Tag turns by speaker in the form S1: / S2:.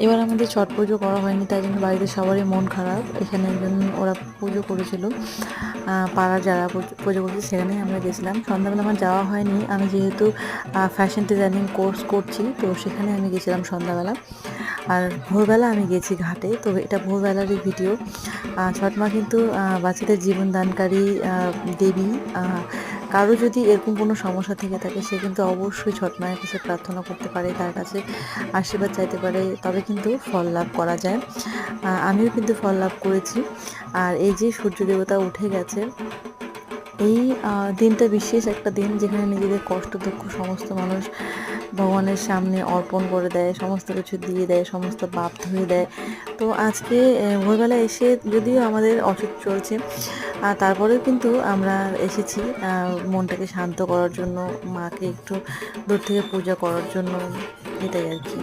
S1: এবার আমাদের ছট পুজো করা হয়নি, তাই জন্য বাড়িতে সবারই মন খারাপ। এখানে একজন ওরা পুজো করেছিল, পাড়ার যারা পুজো করেছে সেখানেই আমরা গেছিলাম। সন্ধ্যাবেলা আমার যাওয়া হয়নি, আমি যেহেতু ফ্যাশন ডিজাইনিং কোর্স করছি, তো সেখানে আমি গেছিলাম সন্ধ্যাবেলা। আর ভোরবেলা আমি গেছি ঘাটে, তো এটা ভোরবেলারই ভিডিও। ছট মা কিন্তু বাচ্চাদের জীবন দানকারী দেবী। কারো যদি এরকম কোনো সমস্যা থেকে থাকে, সে কিন্তু অবশ্যই ছট মায়ের কাছে প্রার্থনা করতে পারে, তার কাছে আশীর্বাদ চাইতে পারে, তবে কিন্তু ফল লাভ করা যায়। আমিও কিন্তু ফল লাভ করেছি। আর এই যে সূর্য দেবতা উঠে গেছে, এই দিনটা বিশেষ একটা দিন, যেখানে নিজেদের কষ্ট দুঃখ সমস্ত মানুষ ভগবানের সামনে অর্পণ করে দেয়, সমস্ত কিছু দিয়ে দেয়, সমস্ত পাপ ধুয়ে দেয়। তো আজকে ভোরবেলা এসে যদিও আমাদের অসুখ চলছে, তারপরেও কিন্তু আমরা এসেছি মনটাকে শান্ত করার জন্য, মাকে একটু দূর থেকে পূজা করার জন্য, এটাই আর কি।